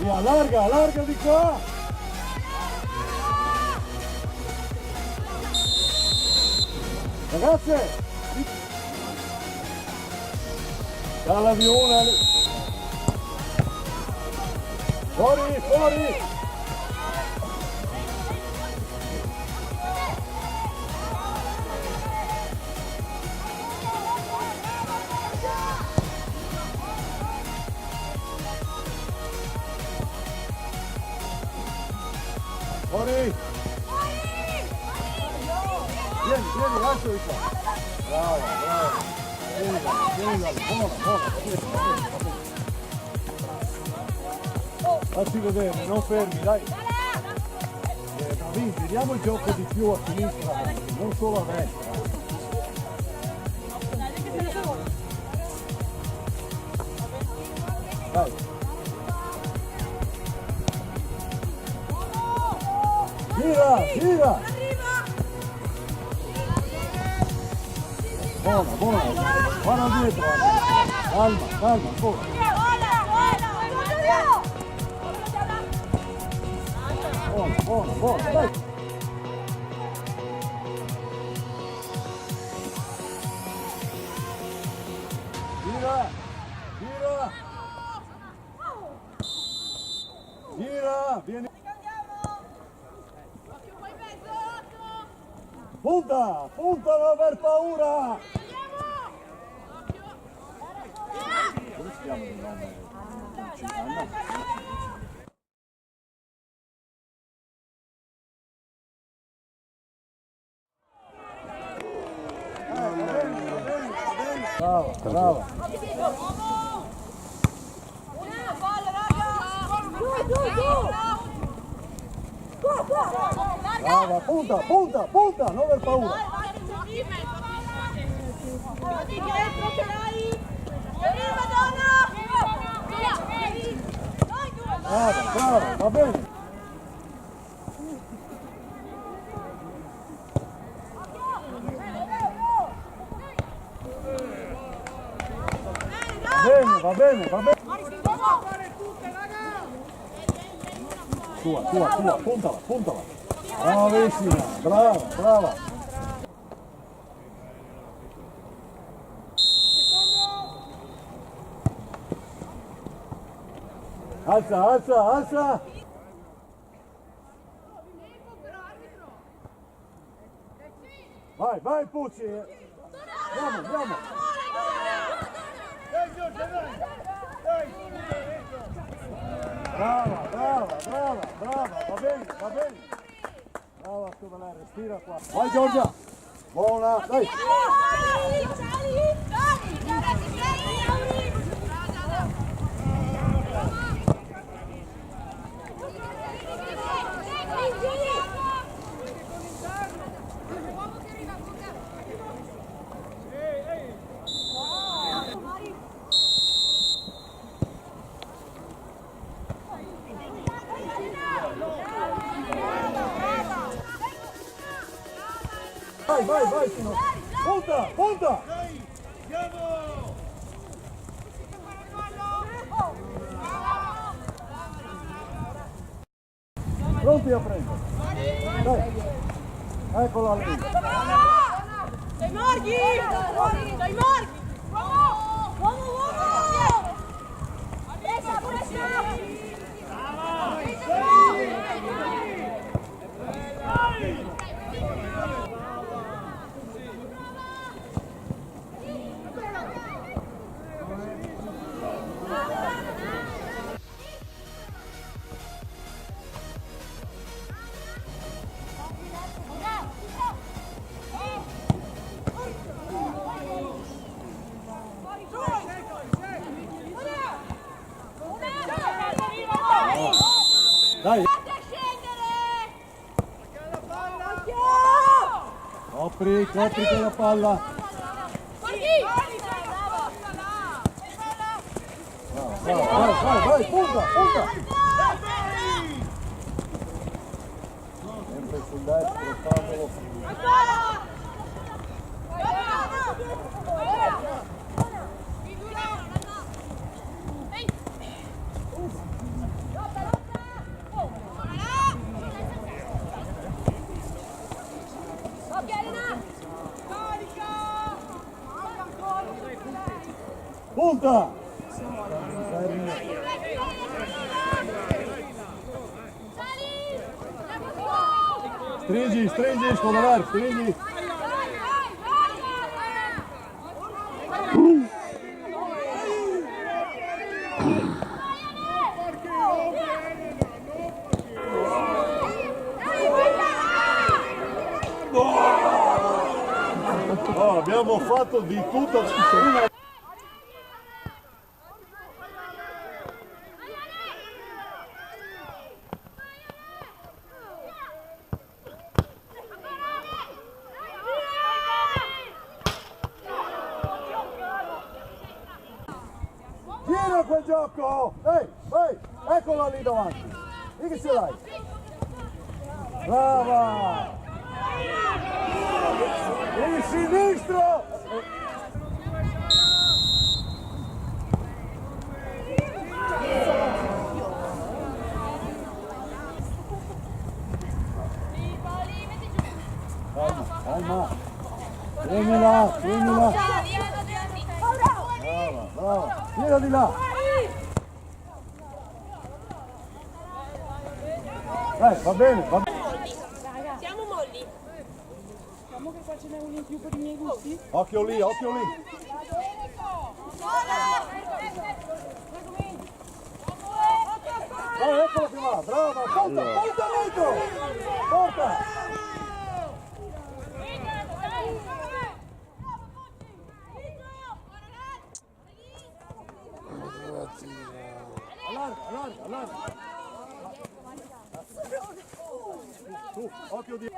Via, allarga, allarga di qua! Ragazze! Dall'avione! Fuori, fuori! Fuori! Vieni, vieni, alzo di qua! Brava, brava! Vieni, buona, buona! Facci vedere, non fermi, dai! Bravissimi, diamo il gioco di più a sinistra, non solo a destra! Dai! Gira, gira! Buona, buona! Guarda dietro! Calma, calma, ancora! Buona, buona, buona, dai! Gira! Gira! Gira! Vieni! Punta! Punta, non aver paura! Come si chiama il nome? Brava, brava! Brava, punta, punta, punta, non aver paura! Brava, brava, va bene! Va bene, va bene! Tua, puntala, puntala! Bravissima, brava, brava! Alza, alza, alza! Vai, vai Pucci! Andiamo, andiamo! Brava, brava, brava, brava, va bene, va bene! Brava Stovale, respira qua! Vai Giorgia! Buona, dai! vai, Sino. Punta! Pronti a prendere. Dai. Eccola lì. Dai Morghi! Uomo! Dai! Copri con la palla! Vai, punta! Sempre sul destro, stavolo. Punta! Stringi, scolare, stringi! Oh, abbiamo fatto di tutto. Gira quel gioco! Ehi, eccola lì davanti! Lì che ce l'hai! Brava! Il sinistro! Calma! Prendila! Brava! Tira di là! Va bene! Siamo molli. Diciamo che qua ce n'è uno in più per i miei gusti. Occhio lì! Eccola più là! Brava! Porta! Allarga! Su, occhio di...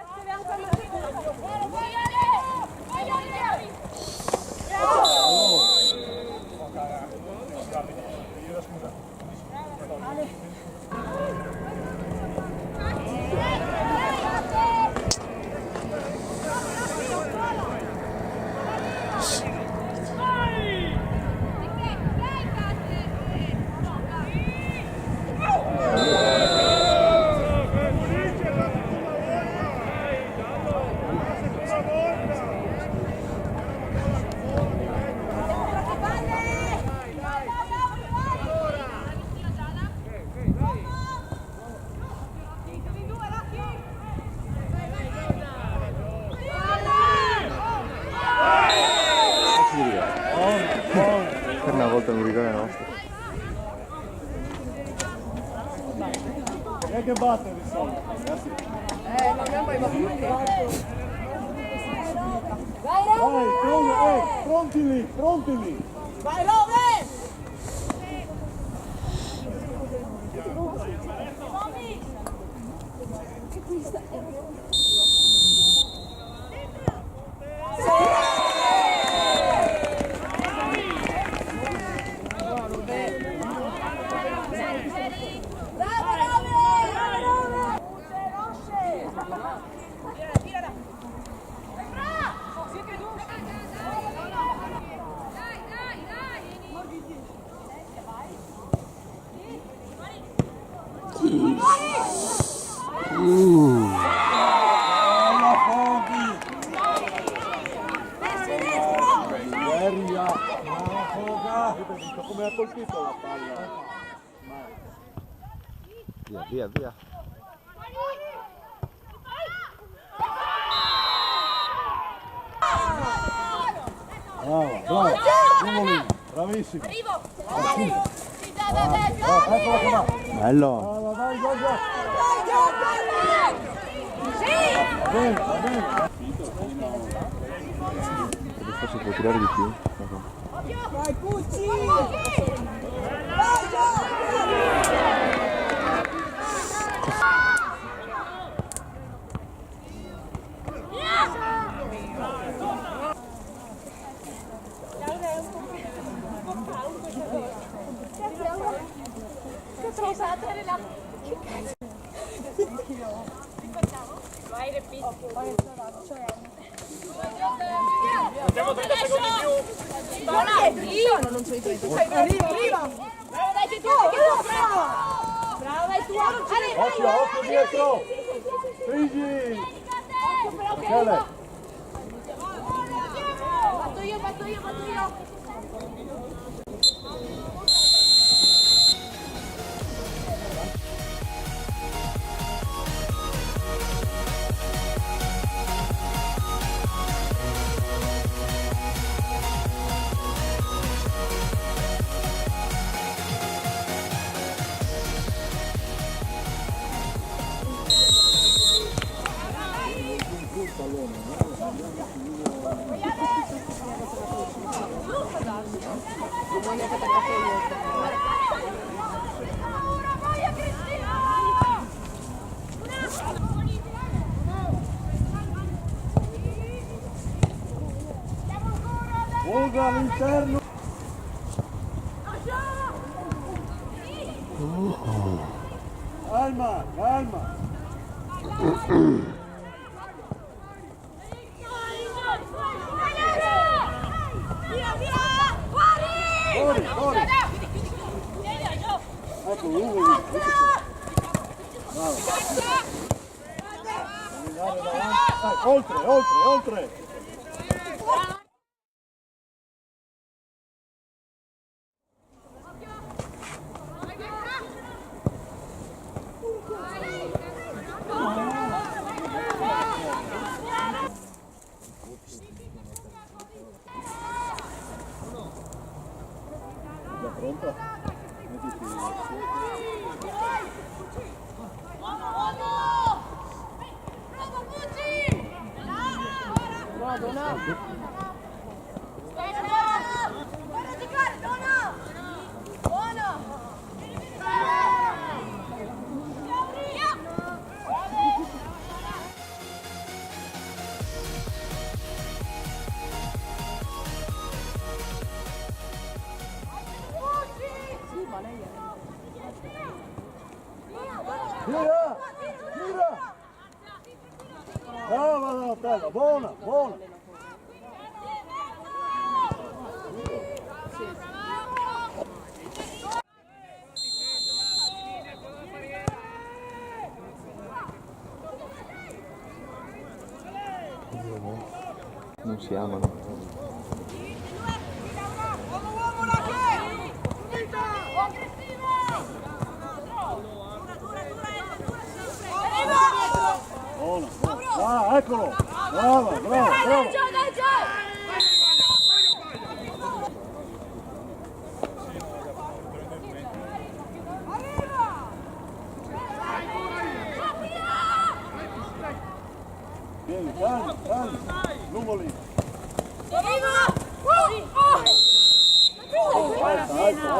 Per una volta non ricorda la nostra. Chi è che batte di solito? Ma abbiamo i battute. Vai, pronti lì! Vai Rove! hai visto come ha colpito la palla? Via, via, via. Bravo, bravo, bravissimo. Arrivo. Eccola che va. Bello. Brava, vai Giorgia. Sì. Va bene, va bene. Adesso si può tirare di più. Vai Pucci! Vai, repito. Abbiamo 30 secondi in più. Buona, non sei preso. Arriva. Bravo, dai, che tu. Bravo, dai, tu. Occhio, occhio dietro. Stringi. Michele. Fatto io. Usa all'interno. Calma, calma. Fuori, fuori. Ecco, uno lì. Bravo. Andare davanti. Dai, oltre. Già pronta? Mettiti. Gira! Brava Donatella, buona! Non si amano. Buona! Ah, eccolo! Brava! Vieni, calmi! Lungo lì! Alza!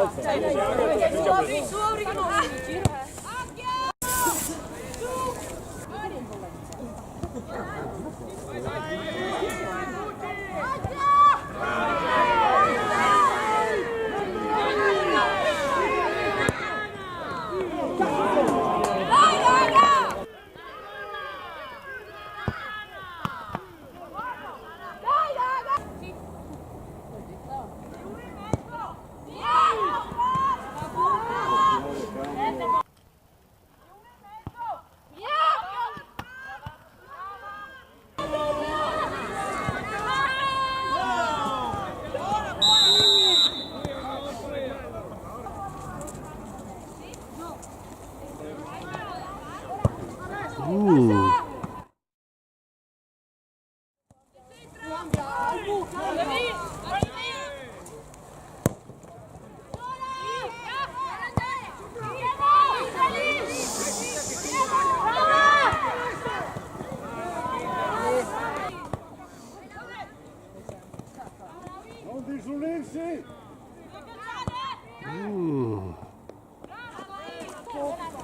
Non disunirsi!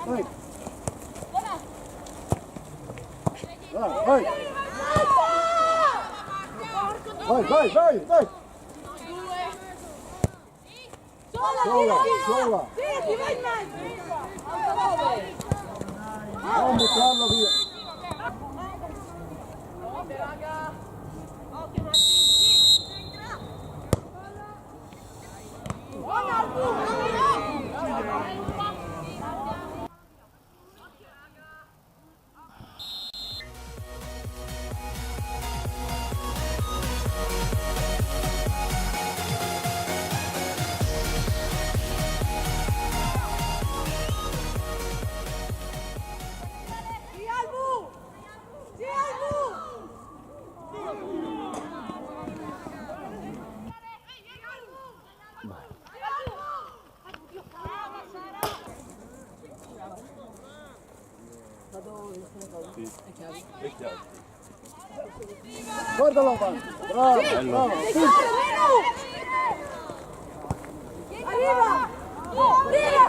Vai! Vai! Vai, vai, vai, vai! Sola! Sì, vai in mezzo! Non buttarlo via! Guardalo avanti, bravo, bravo. Arriva! Una!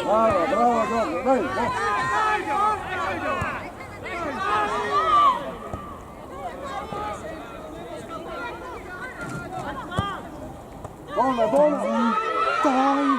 Bravo, bravo, bravo, dai, dai. Buona, buona. Dai.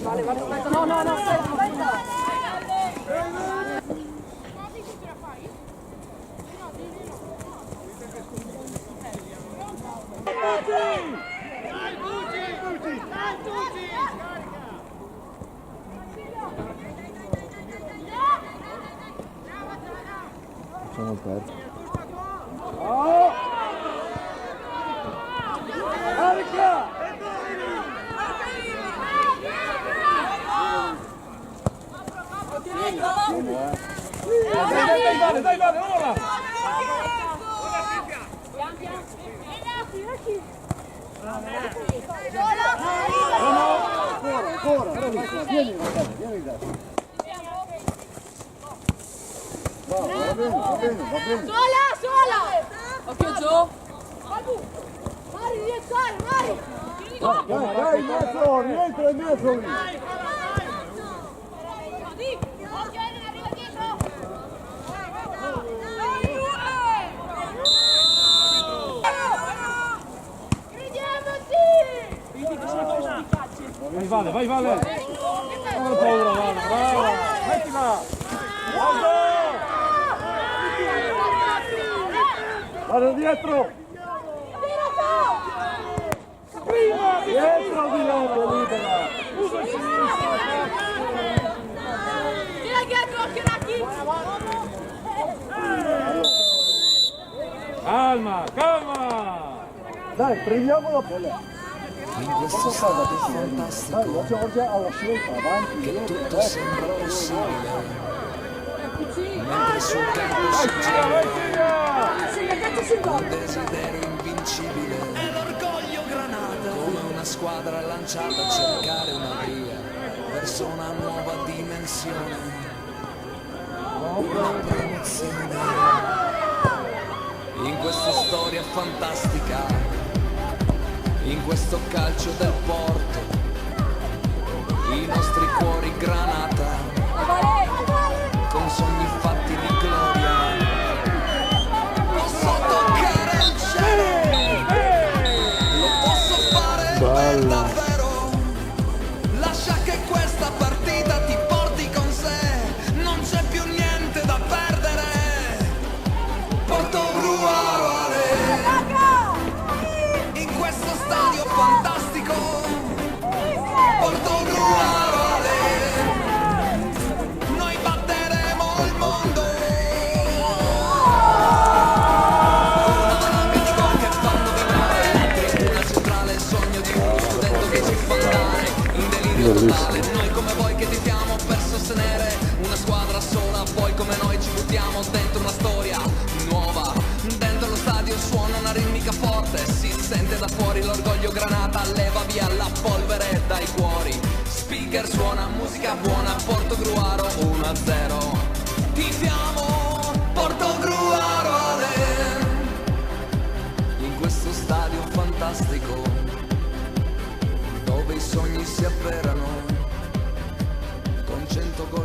Vale, aspetta, no, aspetta. Facciamo il terzo. Dai, vale, ora! Ancora, bravissima, vieni in destra. Bravo, va bene. Sola! Occhio Gio! Mari, rientrare, Mari! Dai, in mezzo, rientra in mezzo lì. Occhio, Elia, arriva dietro! Vai Vale, vai Vale! Non ho paura Vale, brava! Mettila! Vado dietro! Dietro di lei, libera! Tira dietro, occhio Naki! Calma! Dai, prendiamo la pelle! Posso fare la piscina? Dai, la Giorgia alla scelta, avanti, dietro, Sembra possibile, mentre sul campo si gira un desiderio invincibile. È l'orgoglio granata, come una squadra lanciata a cercare una via verso una nuova dimensione, una promozione. In questa storia fantastica, in questo calcio del Porto, i nostri cuori granata, con sogni fatti di gloria. Posso toccare il cielo, lo posso fare per davvero. Lascia che questa partita ti porti con sé, non c'è più niente da perdere. Portogruaro in questo stadio fantastico, Portogruaro noi batteremo il mondo. Una di gol che fanno vibrare, tribuna centrale, il sogno di uno studente che ci fa andare in delirio totale. Noi come voi che tifiamo per sostenere una squadra sola, poi come noi ci buttiamo dentro una storia nuova. Dentro lo stadio suona una ritmica forte, si sente da fuori l'orgoglio granata, leva via la polvere dai cuori. Speaker suona musica buona, Portogruaro 1-0. Tifiamo Portogruaro in questo stadio fantastico, dove i sogni si avverano, con 100 gol